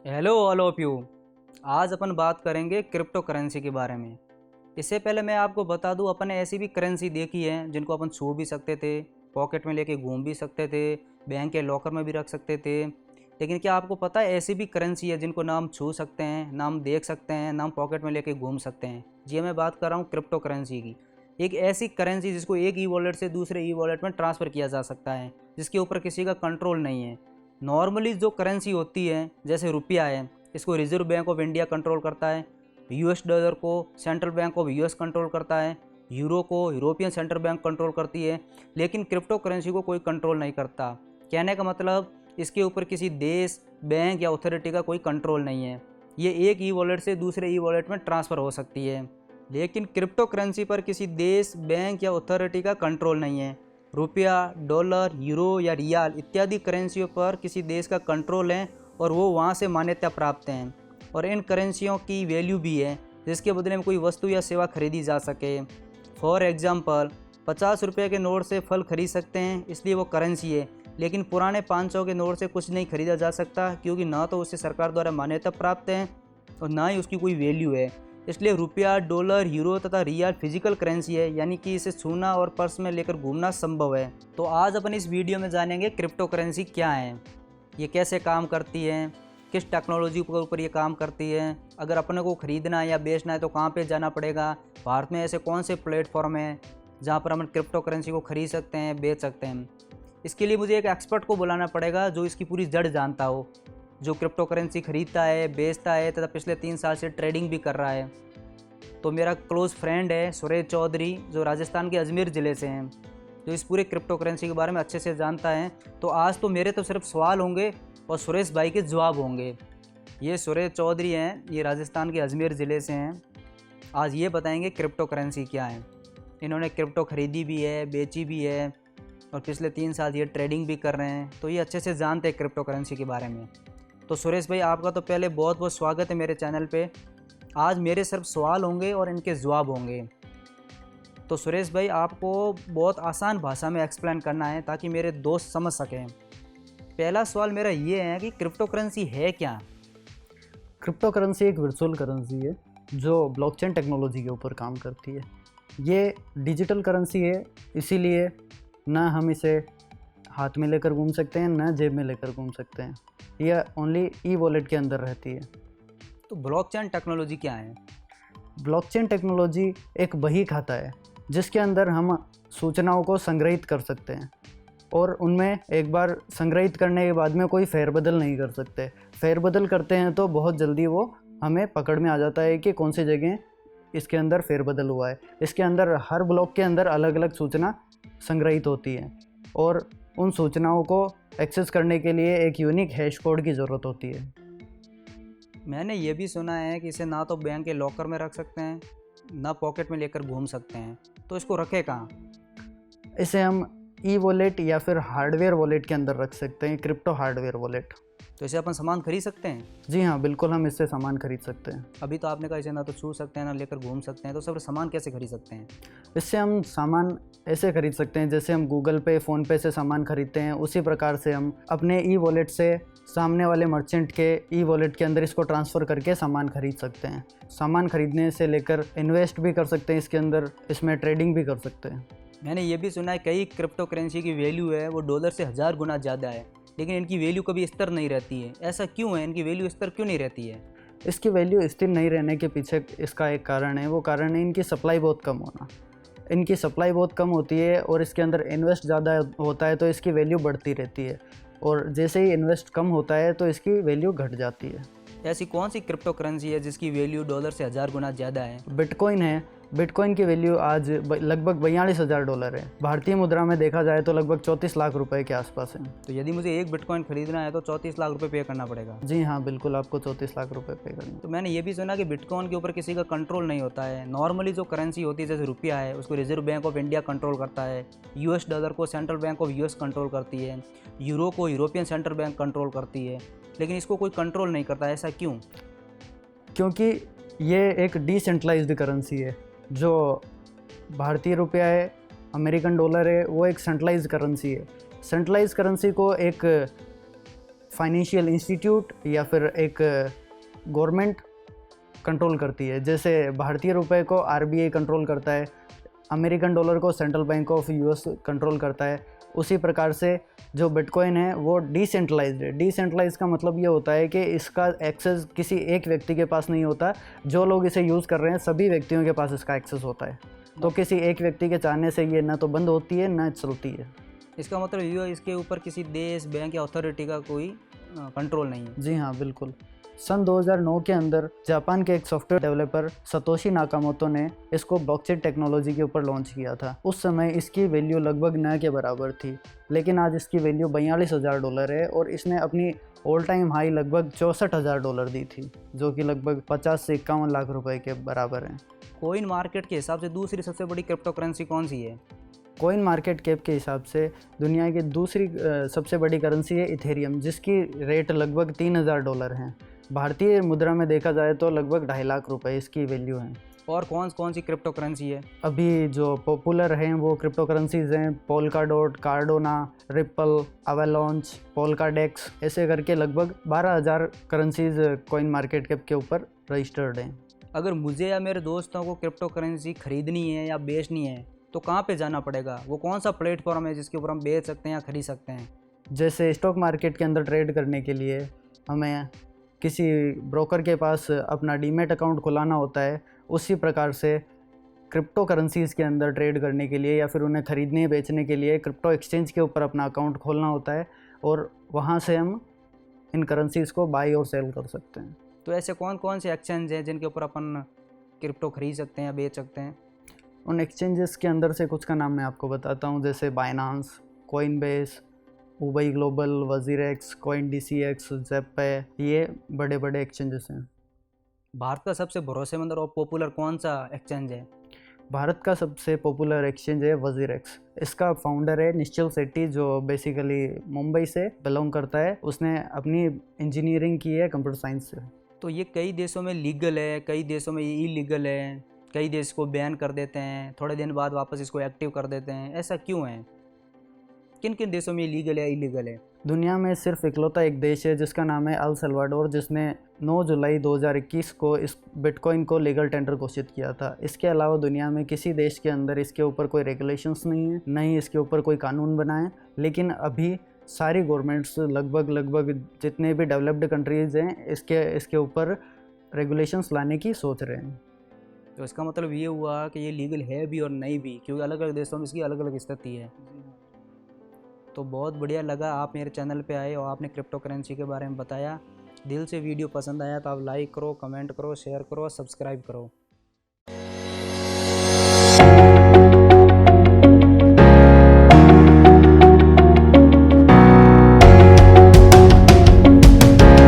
Hello all of you. आज अपन बात करेंगे क्रिप्टो करेंसी के बारे में। इससे पहले मैं आपको बता दूं, अपन ने ऐसी भी करेंसी देखी है जिनको अपन छू भी सकते थे, पॉकेट में लेके घूम भी सकते थे, बैंक के लॉकर में भी रख सकते थे। लेकिन क्या आपको पता है ऐसी भी करेंसी है जिनको ना हम छू सकते हैं, ना हम देख सकते हैं, ना हम पॉकेट में लेके घूम सकते हैं। जी मैं बात कर रहा हूँ क्रिप्टो करेंसी की। एक ऐसी करेंसी जिसको एक ई वॉलेट से दूसरे ई वॉलेट में ट्रांसफ़र किया जा सकता है, जिसके ऊपर किसी का कंट्रोल नहीं है। नॉर्मली जो करेंसी होती है जैसे रुपया है, इसको reserve bank of India control करता है। यूएस डॉलर को central bank of US control करता है। यूरो को यूरोपियन सेंट्रल बैंक कंट्रोल करती है। लेकिन क्रिप्टो करेंसी को कोई कंट्रोल नहीं करता। कहने का मतलब इसके ऊपर किसी देश, बैंक या अथॉरिटी का कोई कंट्रोल नहीं है। ये एक ई वॉलेट से दूसरे ई वॉलेट में ट्रांसफ़र हो सकती है। लेकिन क्रिप्टो करेंसी पर किसी देश, बैंक या अथॉरिटी का कंट्रोल नहीं है। रुपया, डॉलर, यूरो या रियाल इत्यादि करेंसियों पर किसी देश का कंट्रोल है और वो वहाँ से मान्यता प्राप्त हैं। और इन करेंसियों की वैल्यू भी है जिसके बदले में कोई वस्तु या सेवा खरीदी जा सके। फॉर एग्जांपल 50 रुपये के नोट से फल खरीद सकते हैं, इसलिए वो करेंसी है। लेकिन पुराने 500 के नोट से कुछ नहीं खरीदा जा सकता, क्योंकि ना तो उससे सरकार द्वारा मान्यता प्राप्त है और ना ही उसकी कोई वैल्यू है। इसलिए रुपया, डॉलर, यूरो तथा रियाल फिजिकल करेंसी है, यानी कि इसे छूना और पर्स में लेकर घूमना संभव है। तो आज अपन इस वीडियो में जानेंगे क्रिप्टो करेंसी क्या है, ये कैसे काम करती है, किस टेक्नोलॉजी के ऊपर ये काम करती है, अगर अपने को ख़रीदना है या बेचना है तो कहाँ पे जाना पड़ेगा, भारत में ऐसे कौन से प्लेटफॉर्म हैं जहाँ पर हम क्रिप्टो करेंसी को ख़रीद सकते हैं, बेच सकते हैं। इसके लिए मुझे एक एक्सपर्ट को बुलाना पड़ेगा जो इसकी पूरी जड़ जानता हो, जो क्रिप्टो करेंसी खरीदता है, बेचता है तथा पिछले 3 साल से ट्रेडिंग भी कर रहा है। तो मेरा क्लोज़ फ्रेंड है सुरेश चौधरी, जो राजस्थान के अजमेर ज़िले से हैं, जो इस पूरे क्रिप्टो करेंसी के बारे में अच्छे से जानता है। तो आज तो मेरे तो सिर्फ सवाल होंगे और सुरेश भाई के जवाब होंगे। ये सुरेश चौधरी हैं, ये राजस्थान के अजमेर ज़िले से हैं। आज ये बताएंगे क्रिप्टो करेंसी क्या है। इन्होंने क्रिप्टो ख़रीदी भी है, बेची भी है और पिछले 3 साल ये ट्रेडिंग भी कर रहे हैं, तो ये अच्छे से जानते हैं क्रिप्टो करेंसी के बारे में। तो सुरेश भाई, आपका तो पहले बहुत बहुत स्वागत है मेरे चैनल पे। आज मेरे सिर्फ सवाल होंगे और इनके जवाब होंगे। तो सुरेश भाई, आपको बहुत आसान भाषा में एक्सप्लेन करना है ताकि मेरे दोस्त समझ सकें। पहला सवाल मेरा ये है कि क्रिप्टो करेंसी है क्या? क्रिप्टो करेंसी एक वर्चुअल करेंसी है जो ब्लॉकचेन टेक्नोलॉजी के ऊपर काम करती है। ये डिजिटल करेंसी है, इसीलिए ना हम इसे हाथ में लेकर घूम सकते हैं, ना जेब में लेकर घूम सकते हैं। यह ओनली ई वॉलेट के अंदर रहती है। तो ब्लॉकचेन टेक्नोलॉजी क्या है? ब्लॉकचेन टेक्नोलॉजी एक बही खाता है जिसके अंदर हम सूचनाओं को संग्रहित कर सकते हैं और उनमें एक बार संग्रहित करने के बाद में कोई फेरबदल नहीं कर सकते। फेरबदल करते हैं तो बहुत जल्दी वो हमें पकड़ में आ जाता है कि कौन सी जगह इसके अंदर फेरबदल हुआ है। इसके अंदर हर ब्लॉक के अंदर अलग अलग सूचना संग्रहित होती है और उन सूचनाओं को एक्सेस करने के लिए एक यूनिक हैश कोड की ज़रूरत होती है। मैंने ये भी सुना है कि इसे ना तो बैंक के लॉकर में रख सकते हैं, ना पॉकेट में लेकर घूम सकते हैं, तो इसको रखें कहाँ? इसे हम ई वॉलेट या फिर हार्डवेयर वॉलेट के अंदर रख सकते हैं, क्रिप्टो हार्डवेयर वॉलेट। तो इसे अपन सामान खरीद सकते हैं? जी हाँ, बिल्कुल हम इससे सामान खरीद सकते हैं। अभी तो आपने कहा इसे ना तो छू सकते हैं ना लेकर घूम सकते हैं, तो सब सामान कैसे खरीद सकते हैं? इससे हम सामान ऐसे खरीद सकते हैं जैसे हम गूगल पे, फ़ोनपे से सामान खरीदते हैं, उसी प्रकार से हम अपने ई वॉलेट से सामने वाले मर्चेंट के ई वॉलेट के अंदर इसको ट्रांसफ़र करके सामान खरीद सकते हैं। सामान खरीदने से लेकर इन्वेस्ट भी कर सकते हैं इसके अंदर, इसमें ट्रेडिंग भी कर सकते हैं। मैंने ये भी सुना है कई क्रिप्टो करेंसी की वैल्यू है वो डॉलर से 1000 गुना ज़्यादा है, लेकिन इनकी वैल्यू कभी स्थिर नहीं रहती है। ऐसा क्यों है? इनकी वैल्यू स्थिर क्यों नहीं रहती है? इसकी वैल्यू स्थिर नहीं रहने के पीछे इसका एक कारण है, वो कारण है इनकी सप्लाई बहुत कम होना। इनकी सप्लाई बहुत कम होती है और इसके अंदर इन्वेस्ट ज़्यादा होता है तो इसकी वैल्यू बढ़ती रहती है, और जैसे ही इन्वेस्ट कम होता है तो इसकी वैल्यू घट जाती है। ऐसी कौन सी क्रिप्टो करेंसी है जिसकी वैल्यू डॉलर से 1000 गुना ज़्यादा है? बिटकॉइन है। बिटकॉइन की वैल्यू आज लगभग $42,000 है। भारतीय मुद्रा में देखा जाए तो लगभग 34 लाख रुपए के आसपास है। तो यदि मुझे एक बिटकॉइन खरीदना है तो 34 लाख रुपए पे करना पड़ेगा? जी हाँ, बिल्कुल आपको 34 लाख रुपए पे करने। तो मैंने ये भी सुना कि बिटकॉइन के ऊपर किसी का कंट्रोल नहीं होता है। नॉर्मली जो करेंसी होती है जैसे रुपया है, उसको reserve bank of India control करता है। यूएस डॉलर को central bank of US control करती है। यूरो को यूरोपियन सेंट्रल बैंक कंट्रोल करती है, लेकिन इसको कोई कंट्रोल नहीं करता। ऐसा क्यों? क्योंकि ये एक डिसेंट्रलाइज्ड करेंसी है। जो भारतीय रुपया है, अमेरिकन डॉलर है, वो एक सेंट्रलाइज्ड करेंसी है। सेंट्रलाइज्ड करेंसी को एक फाइनेंशियल इंस्टीट्यूट या फिर एक गवर्नमेंट कंट्रोल करती है। जैसे भारतीय रुपए को आरबीआई कंट्रोल करता है, अमेरिकन डॉलर को central bank of US control करता है, उसी प्रकार से जो बिटकॉइन है वो डिसेंट्रलाइज्ड है। डिसेंट्रलाइज का मतलब ये होता है कि इसका एक्सेस किसी एक व्यक्ति के पास नहीं होता, जो लोग इसे यूज़ कर रहे हैं सभी व्यक्तियों के पास इसका एक्सेस होता है। तो किसी एक व्यक्ति के चाहने से ये ना तो बंद होती है ना चलती है। इसका मतलब ये है इसके ऊपर किसी देश, बैंक या अथॉरिटी का कोई कंट्रोल नहीं है। जी हाँ, बिल्कुल। सन 2009 के अंदर जापान के एक सॉफ्टवेयर डेवलपर सतोशी नाकामोटो ने इसको ब्लॉकचेन टेक्नोलॉजी के ऊपर लॉन्च किया था। उस समय इसकी वैल्यू लगभग न के बराबर थी, लेकिन आज इसकी वैल्यू $42,000 है और इसने अपनी ऑल टाइम हाई लगभग $64,000 दी थी, जो कि लगभग 50 से 51 लाख रुपए के बराबर है। कॉइन मार्केट के हिसाब से दूसरी सबसे बड़ी क्रिप्टो करेंसी कौन सी है? कॉइन मार्केट कैप के हिसाब से दुनिया की दूसरी सबसे बड़ी करेंसी है इथेरियम, जिसकी रेट लगभग $3,000 है। भारतीय मुद्रा में देखा जाए तो लगभग 2.5 लाख रुपए इसकी वैल्यू है। और कौन सी क्रिप्टो करेंसी है? अभी जो पॉपुलर हैं वो क्रिप्टो करेंसीज हैं पोल्काडॉट, कार्डोना, रिपल, अवेलॉन्च, पोल्काडेक्स, ऐसे करके लगभग 12,000 करेंसीज कॉइन मार्केट कैप के ऊपर रजिस्टर्ड हैं। अगर मुझे या मेरे दोस्तों को क्रिप्टो करेंसी खरीदनी है या बेचनी है तो कहाँ पे जाना पड़ेगा? वो कौन सा प्लेटफॉर्म है जिसके ऊपर हम बेच सकते हैं या खरीद सकते हैं? जैसे स्टॉक मार्केट के अंदर ट्रेड करने के लिए हमें किसी ब्रोकर के पास अपना डीमैट अकाउंट खुलाना होता है, उसी प्रकार से क्रिप्टो करेंसीज़ के अंदर ट्रेड करने के लिए या फिर उन्हें खरीदने बेचने के लिए क्रिप्टो एक्सचेंज के ऊपर अपना अकाउंट खोलना होता है और वहाँ से हम इन करेंसीज़ को बाई और सेल कर सकते हैं। तो ऐसे कौन से एक्सचेंज हैं जिनके ऊपर अपन क्रिप्टो खरीद सकते हैं या बेच सकते हैं? उन एक्सचेंजेस के अंदर से कुछ का नाम मैं आपको बताता हूँ, जैसे Binance, Coinbase, Huobi global, WazirX, CoinDCX, ZebPay, ये बड़े बड़े एक्सचेंजेस हैं। भारत का सबसे भरोसेमंद और पॉपुलर कौन सा एक्सचेंज है? भारत का सबसे पॉपुलर एक्सचेंज है वजीरेक्स। इसका फाउंडर है निश्चल सेट्टी, जो बेसिकली मुंबई से बिलोंग करता है। उसने अपनी इंजीनियरिंग की है कंप्यूटर साइंस से। तो ये कई देशों में लीगल है, कई देशों में ये इलीगल है, कई देश को बैन कर देते हैं, थोड़े दिन बाद वापस इसको एक्टिव कर देते हैं। ऐसा क्यों है? किन किन देशों में ये लीगल है, इलीगल है? दुनिया में सिर्फ इकलौता एक देश है जिसका नाम है अल सल्वाडोर, जिसने 9 जुलाई 2021 को इस बिटकॉइन को लीगल टेंडर घोषित किया था। इसके अलावा दुनिया में किसी देश के अंदर इसके ऊपर कोई रेगुलेशंस नहीं है, न ही इसके ऊपर कोई कानून बना है। लेकिन अभी सारी गवर्नमेंट्स लगभग जितने भी डेवलप्ड कंट्रीज़ हैं इसके ऊपर रेगुलेशंस लाने की सोच रहे हैं। तो इसका मतलब ये हुआ कि ये लीगल है भी और नहीं भी, क्योंकि अलग अलग देशों में इसकी अलग अलग स्थिति है। तो बहुत बढ़िया लगा आप मेरे चैनल पे आए और आपने क्रिप्टो करेंसी के बारे में बताया। दिल से वीडियो पसंद आया तो आप लाइक करो, कमेंट करो, शेयर करो, सब्सक्राइब करो।